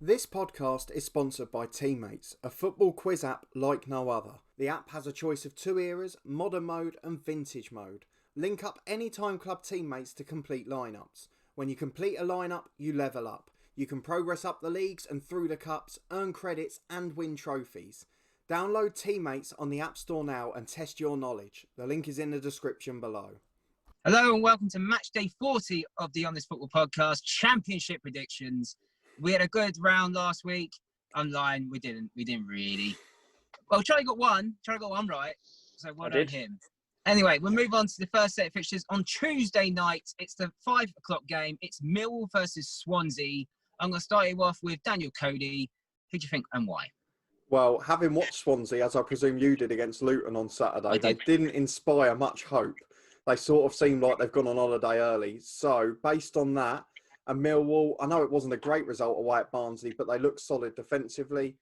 This podcast is sponsored by Teammates, a football quiz app like no other. The app has a choice of 2 eras, modern mode and vintage mode. Link up anytime club teammates to complete lineups. When you complete a lineup, you level up. You can progress up the leagues and through the cups, earn credits and win trophies. Download Teammates on the App Store now and test your knowledge. The link is in the description below. Hello and welcome to match day 40 of the On This Football Podcast Championship predictions. We had a good round last week. I'm lying, we didn't really. Well, Charlie got one right, so well done him. Anyway, we'll move on to the first set of fixtures on Tuesday night. It's the 5 o'clock game. It's Millwall versus Swansea. I'm going to start you off with Daniel Cody. Who do you think and why? Well, having watched Swansea, as I presume you did against Luton on Saturday, they didn't inspire much hope. They sort of seem like they've gone on holiday early. So, based on that, and Millwall, I know it wasn't a great result away at Barnsley, but they look solid defensively.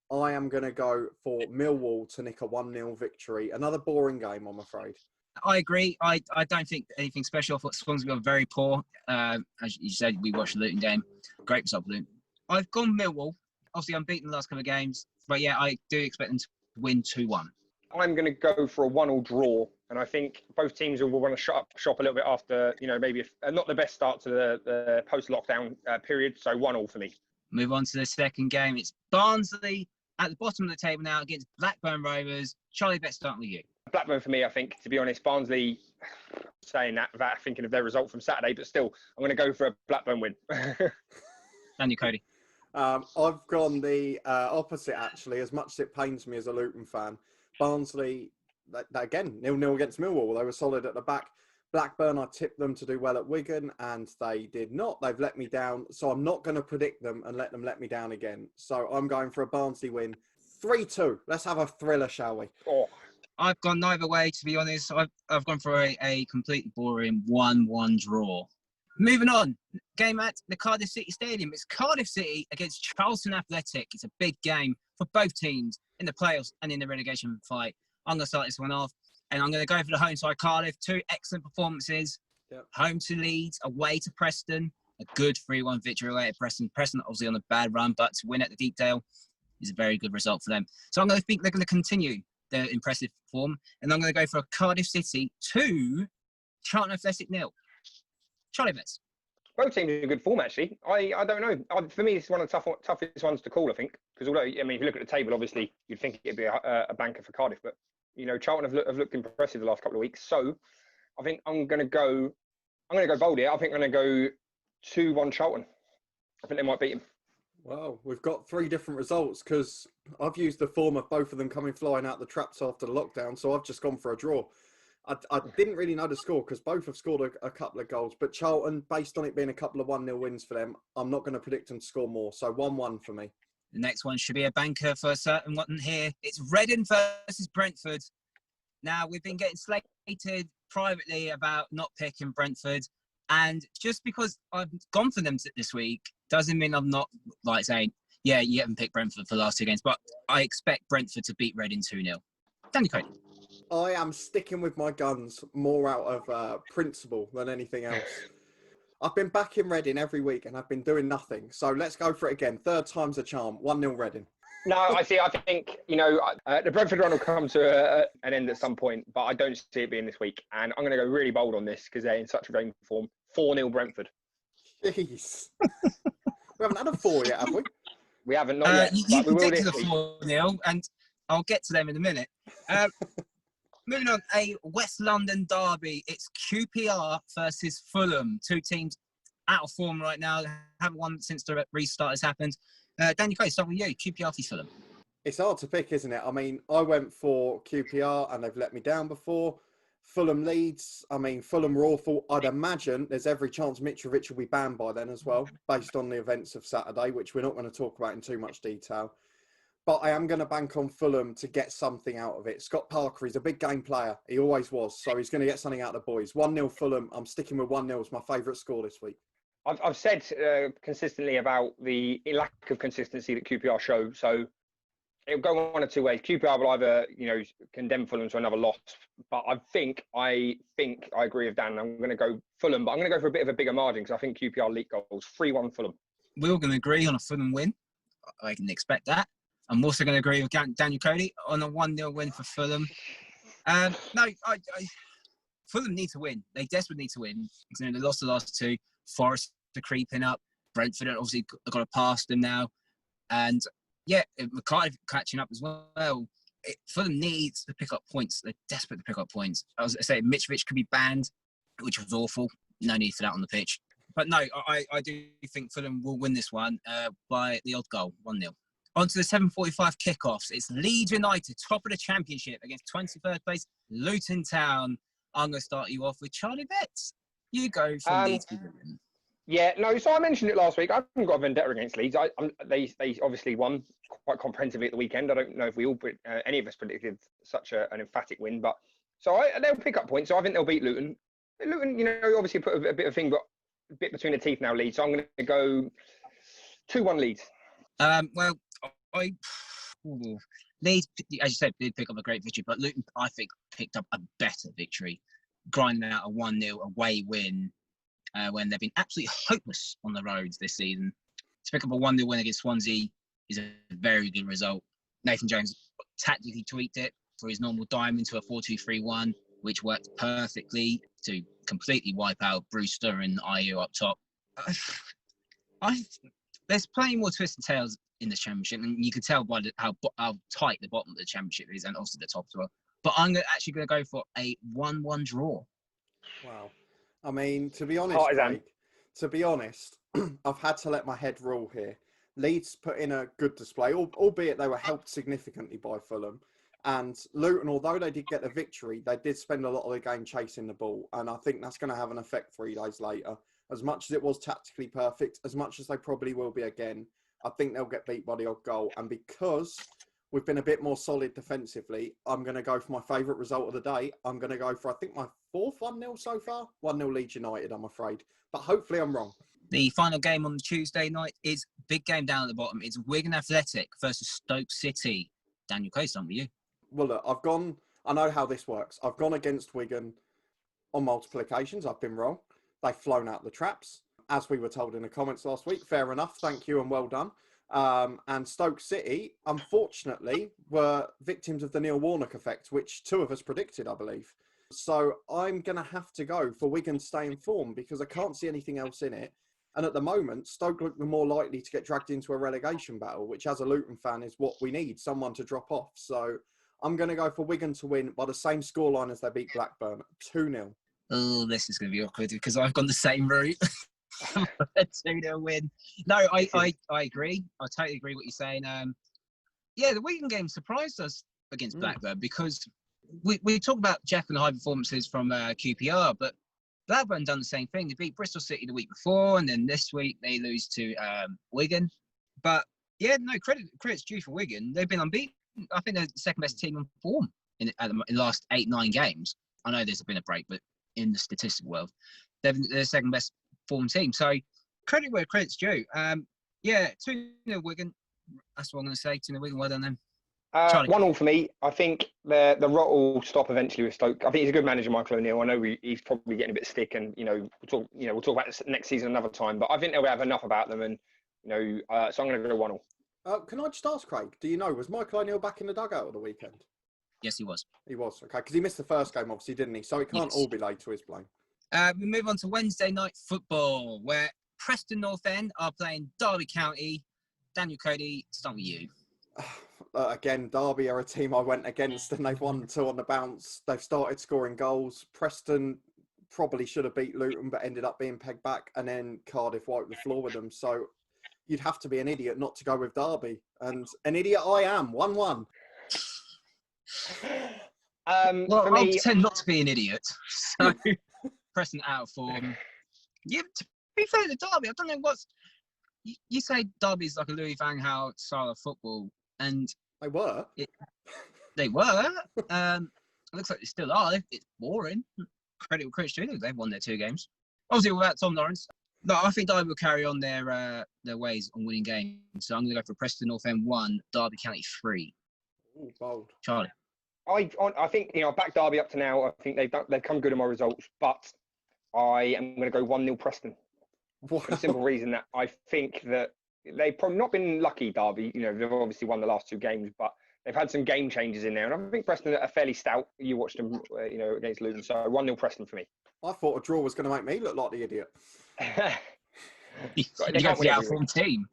I am going to go for Millwall to nick a 1-0 victory. Another boring game, I'm afraid. I agree. I don't think anything special. I thought Swansea were very poor. As you said, we watched the Luton game. Great result for Luton. I've gone Millwall. Obviously, unbeaten the last couple of games. But yeah, I do expect them to win 2-1. I'm going to go for a 1-1 draw. And I think both teams will want to shop a little bit after, maybe not the best start to the post-lockdown period. So 1-1 for me. Move on to the second game. It's Barnsley at the bottom of the table now against Blackburn Rovers. Charlie, let's start with you. Blackburn for me, I think, to be honest. Barnsley, saying that without thinking of their result from Saturday, but still, I'm going to go for a Blackburn win. Daniel Cody. I've gone the opposite, actually, as much as it pains me as a Luton fan. Barnsley, again, 0-0 against Millwall. They were solid at the back. Blackburn, I tipped them to do well at Wigan, and they did not. They've let me down, so I'm not going to predict them and let them let me down again. So I'm going for a Barnsley win. 3-2. Let's have a thriller, shall we? Oh. I've gone neither way, to be honest. I've gone for a completely boring 1-1 draw. Moving on, game at the Cardiff City Stadium. It's Cardiff City against Charlton Athletic. It's a big game for both teams in the playoffs and in the relegation fight. I'm going to start this one off, and I'm going to go for the home side, Cardiff. 2 excellent performances. Yep. Home to Leeds, away to Preston. A good 3-1 victory away at Preston. Preston obviously on a bad run, but to win at the Deepdale is a very good result for them. So I'm going to think they're going to continue their impressive form, and I'm going to go for a Cardiff City 2, Charlton Athletic 0. Charlie Betts. Both teams are in good form, actually. I don't know. For me, it's one of the toughest ones to call, I think. Because although, if you look at the table, obviously, you'd think it'd be a banker for Cardiff. But, Charlton have looked impressive the last couple of weeks. So, I think I'm going to go bold here. I think I'm going to go 2-1 Charlton. I think they might beat him. Well, we've got 3 different results because I've used the form of both of them coming flying out the traps after the lockdown. So, I've just gone for a draw. I didn't really know the score because both have scored a couple of goals. But Charlton, based on it being a couple of 1-0 wins for them, I'm not going to predict them to score more. So 1-1 for me. The next one should be a banker for a certain one here. It's Reading versus Brentford. Now, we've been getting slated privately about not picking Brentford. And just because I've gone for them this week doesn't mean I'm not saying, yeah, you haven't picked Brentford for the last 2 games. But I expect Brentford to beat Reading 2-0. Danny Cody. I am sticking with my guns more out of principle than anything else. I've been back in Reading every week and I've been doing nothing. So let's go for it again. 3rd time's a charm. 1-0 Reading. No, I think, the Brentford run will come to an end at some point, but I don't see it being this week. And I'm going to go really bold on this because they're in such a great form. 4-0 Brentford. Jeez. We haven't had a 4 yet, have we? We haven't, not yet. You predicted a 4-0, and I'll get to them in a minute. Moving on, a West London derby. It's QPR versus Fulham. 2 teams out of form right now. Haven't won since the restart has happened. Daniel Craig, start with you. QPR v Fulham. It's hard to pick, isn't it? I went for QPR and they've let me down before. Fulham Leeds. Fulham were awful. I'd imagine there's every chance Mitrovic will be banned by then as well, based on the events of Saturday, which we're not going to talk about in too much detail. But I am going to bank on Fulham to get something out of it. Scott Parker, he's a big game player. He always was. So he's going to get something out of the boys. 1-0 Fulham. I'm sticking with 1-0 as my favourite score this week. I've said consistently about the lack of consistency that QPR show. So it'll go one of 2 ways. QPR will either, condemn Fulham to another loss. But I think I agree with Dan. I'm going to go Fulham. But I'm going to go for a bit of a bigger margin because I think QPR leak goals. 3-1 Fulham. We're all going to agree on a Fulham win. I can expect that. I'm also going to agree with Daniel Cody on a 1-0 win for Fulham. No, Fulham need to win. They desperately need to win. They lost the last two. Forest are creeping up. Brentford are obviously got to pass them now. And yeah, Cardiff catching up as well. Fulham needs to pick up points. They're desperate to pick up points. I was going to say Mitrovic could be banned, which was awful. No need for that on the pitch. But no, I do think Fulham will win this one by the odd goal, 1-0. On to the 7:45 kickoffs. It's Leeds United, top of the Championship, against 23rd place Luton Town. I'm going to start you off with Charlie Betts. You go for Leeds. Yeah, no, so I mentioned it last week. I haven't got a vendetta against Leeds. They obviously won quite comprehensively at the weekend. I don't know if we all, any of us predicted such an emphatic win, but so they'll pick up points. So I think they'll beat Luton. Luton, obviously put a bit of thing, but a bit between the teeth now, Leeds. So I'm going to go 2-1 Leeds. Leeds, as you said, did pick up a great victory, but Luton, I think, picked up a better victory, grinding out a 1-0 away win when they've been absolutely hopeless on the roads this season. To pick up a 1-0 win against Swansea is a very good result. Nathan Jones tactically tweaked it for his normal dime into a 4-2-3-1, which worked perfectly to completely wipe out Brewster and Ayew up top. There's plenty more twists and tales in this Championship, and you can tell by how tight the bottom of the Championship is, and also the top as well. But I'm actually going to go for a 1-1 draw. Wow. I mean, to be honest, Craig, I've had to let my head rule here. Leeds put in a good display, albeit they were helped significantly by Fulham. And Luton, although they did get the victory, they did spend a lot of the game chasing the ball. And I think that's going to have an effect 3 days later. As much as it was tactically perfect, as much as they probably will be again, I think they'll get beat by the odd goal. And because we've been a bit more solid defensively, I'm going to go for my favourite result of the day. I'm going to go for, I think, my 4th 1-0 so far. 1-0 Leeds United, I'm afraid. But hopefully I'm wrong. The final game on Tuesday night is big game down at the bottom. It's Wigan Athletic versus Stoke City. Daniel Case, on with you. Well, look, I know how this works. I've gone against Wigan on multiple occasions. I've been wrong. They've flown out the traps. As we were told in the comments last week, fair enough. Thank you and well done. And Stoke City, unfortunately, were victims of the Neil Warnock effect, which 2 of us predicted, I believe. So I'm going to have to go for Wigan to stay in form because I can't see anything else in it. And at the moment, Stoke look the more likely to get dragged into a relegation battle, which as a Luton fan is what we need, someone to drop off. So I'm going to go for Wigan to win by the same scoreline as they beat Blackburn, 2-0. Oh, this is going to be awkward because I've gone the same route. 2-0 win. No, I agree. I totally agree what you're saying. The Wigan game surprised us against Blackburn because we talk about Jekyll and Hyde performances from QPR, but Blackburn done the same thing. They beat Bristol City the week before, and then this week they lose to Wigan. But yeah, no, credit's due for Wigan. They've been unbeaten. I think they're the second best team on form in the last 8-9 games. I know there's been a break, but in the statistical world, they're the second best form team. So credit where credit's due. 2-0 Wigan. That's what I'm going to say. 2-0 Wigan. Well done then. 1-1 for me. I think the rot will stop eventually with Stoke. I think he's a good manager, Michael O'Neill. I know he's probably getting a bit of stick, and we'll talk about this next season another time. But I think they'll have enough about them, and so I'm going to go 1-1. Can I just ask, Craig? Do you know, was Michael O'Neill back in the dugout at the weekend? Yes, he was. He was, okay, because he missed the first game, obviously, didn't he? So it can't all be laid to his blame. We move on to Wednesday night football, where Preston North End are playing Derby County. Daniel Cody, start with you. Again, Derby are a team I went against, and they've won 2 on the bounce. They've started scoring goals. Preston probably should have beat Luton, but ended up being pegged back, and then Cardiff wiped the floor with them. So you'd have to be an idiot not to go with Derby, and an idiot I am. 1-1. I'll pretend not to be an idiot. So Preston out of form. Yeah, to be fair to Derby, I don't know what's. You say Derby's like a Louis van Gaal style of football, and they were. They were. It looks like they still are. It's boring. Credit with Chris Jr. They've won their 2 games. Obviously, without Tom Lawrence. No, I think Derby will carry on their ways on winning games. So I'm going to go for Preston North End 1, Derby County 3. Ooh, bold. Charlie. I think I backed Derby up to now. I think they've come good in my results, but I am going to go 1-0 Preston. Wow. For the simple reason that I think that they've probably not been lucky, Derby. You know, they've obviously won the last 2 games, but they've had some game changes in there. And I think Preston are fairly stout. You watched them, you know, against Luton. So 1-0 Preston for me. I thought a draw was going to make me look like the idiot. You They got can't the win every out-form team.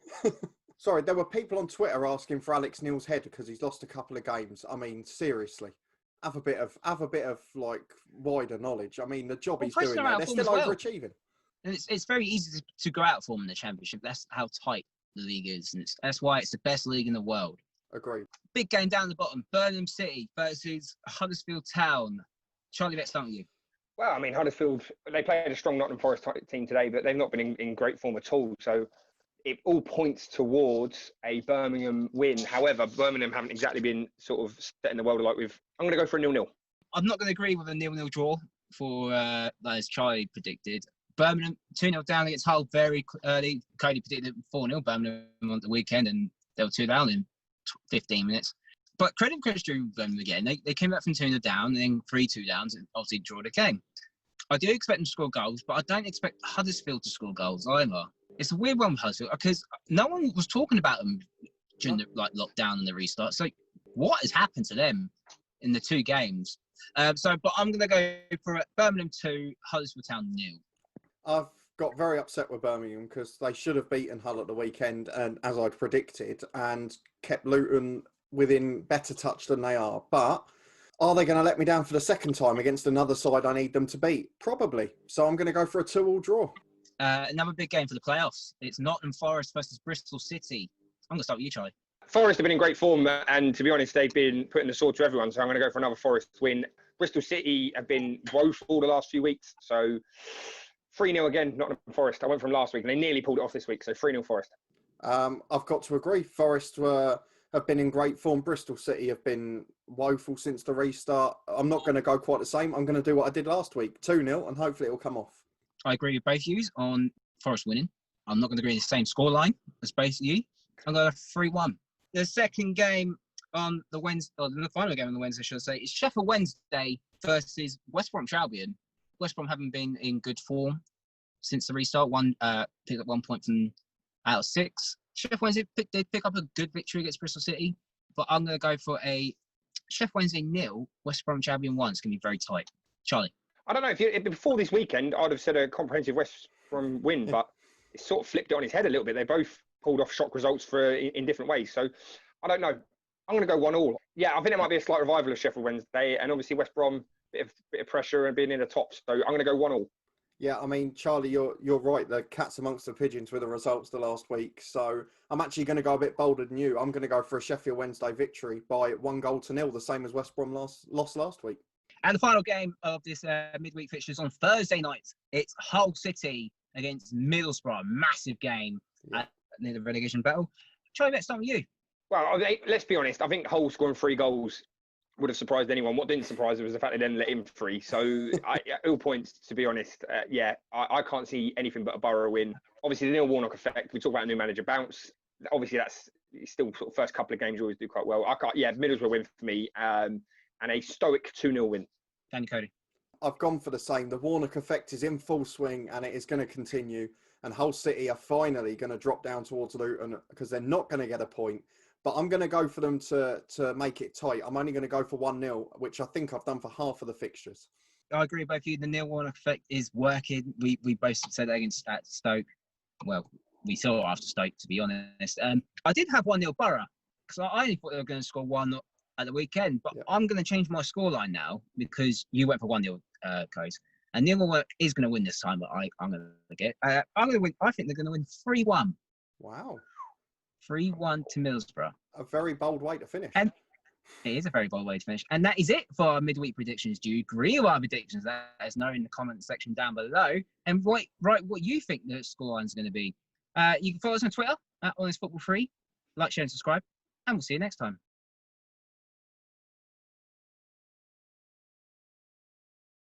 Sorry, there were people on Twitter asking for Alex Neil's head because he's lost a couple of games. I mean, seriously, have a bit of like wider knowledge. I mean, the job he's doing there, they're still overachieving. And it's very easy to go out for them in the Championship. That's how tight the league is, and that's why it's the best league in the world. Agreed. Big game down the bottom: Birmingham City versus Huddersfield Town. Charlie, let's start with you. Well, I mean, Huddersfield, they played a strong Nottingham Forest team today, but they've not been in great form at all. So it all points towards a Birmingham win. However, Birmingham haven't exactly been sort of setting the world alight with. I'm going to go for a 0-0. I'm not going to agree with a 0-0 draw for as Charlie predicted. Birmingham 2-0 down against Hull very early. Cody predicted 4-0 Birmingham on the weekend, and they were 2 down in 15 minutes. But credit's due Birmingham again. They came back from 2-0 down, and then 3-2 downs, and obviously draw the game. I do expect them to score goals, but I don't expect Huddersfield to score goals either. It's a weird one with Huddersfield because no one was talking about them during the lockdown and the restart. So what has happened to them in the 2 games? But I'm going to go for Birmingham 2, Huddersfield Town 0. I've got very upset with Birmingham because they should have beaten Hull at the weekend, and as I'd predicted, and kept Luton within better touch than they are. But are they going to let me down for the second time against another side I need them to beat? Probably. So I'm going to go for a 2-2 draw. Another big game for the playoffs. It's Nottingham Forest versus Bristol City. I'm going to start with you, Charlie. Forest have been in great form, and to be honest, they've been putting the sword to everyone. So I'm going to go for another Forest win. Bristol City have been woeful the last few weeks. So 3-0 again, Nottingham Forest. I went from last week, and they nearly pulled it off this week. So 3-0 Forest. I've got to agree. Forest have been in great form. Bristol City have been woeful since the restart. I'm not going to go quite the same. I'm going to do what I did last week, 2-0, and hopefully it'll come off. I agree with both views on Forest winning. I'm not going to agree with the same scoreline as both of you. I'm going to 3-1. The second game on the Wednesday, or the final game on the Wednesday, should I say, is Sheffield Wednesday versus West Brom Albion. West Brom haven't been in good form since the restart. Picked up 1 point from out of 6. Sheffield Wednesday did pick up a good victory against Bristol City, but I'm going to go for a Sheffield Wednesday 0, West Brom Albion 1. It's going to be very tight. Charlie? I don't know. If before this weekend, I'd have said a comprehensive West Brom win, but it sort of flipped it on its head a little bit. They both pulled off shock results in different ways. So I don't know. I'm going to go 1-1. Yeah, I think there might be a slight revival of Sheffield Wednesday, and obviously West Brom, bit of pressure and being in the top. So I'm going to go 1-1. Yeah, I mean, Charlie, you're right. The cat's amongst the pigeons with the results the last week. So I'm actually going to go a bit bolder than you. I'm going to go for a Sheffield Wednesday victory by 1-0, the same as West Brom lost last week. And the final game of this midweek fixture is on Thursday night. It's Hull City against Middlesbrough. Massive game near the relegation battle. Charlie, let's start with you. Well, let's be honest. I think Hull scoring 3 goals would have surprised anyone. What didn't surprise was the fact they then let in 3. So, all points, to be honest, I can't see anything but a Borough win. Obviously, the Neil Warnock effect. We talk about a new manager bounce. Obviously, that's still sort of first couple of games you always do quite well. Middlesbrough win for me, and a stoic 2-0 win. Danny Cody. I've gone for the same. The Warnock effect is in full swing, and it is going to continue. And Hull City are finally going to drop down towards Luton because they're not going to get a point. But I'm going to go for them to make it tight. I'm only going to go for 1-0, which I think I've done for half of the fixtures. I agree with both of you. The Neil Warnock effect is working. We both said that against Stoke. Well, we saw it after Stoke, to be honest. I did have 1-0 Borough because I only thought they were going to score 1 at the weekend. But I'm going to change my scoreline now because you went for 1-0, Coase. And Neil Warnock is going to win this time, but I'm going to get. I'm going to win. I think they're going to win 3-1. Wow. 3-1 to Middlesbrough. A very bold way to finish. And it is a very bold way to finish. And that is it for our midweek predictions. Do you agree with our predictions? Let us know in the comment section down below. And write what you think the scoreline is going to be. You can follow us on Twitter at HonestFootball3. Like, share, and subscribe. And we'll see you next time.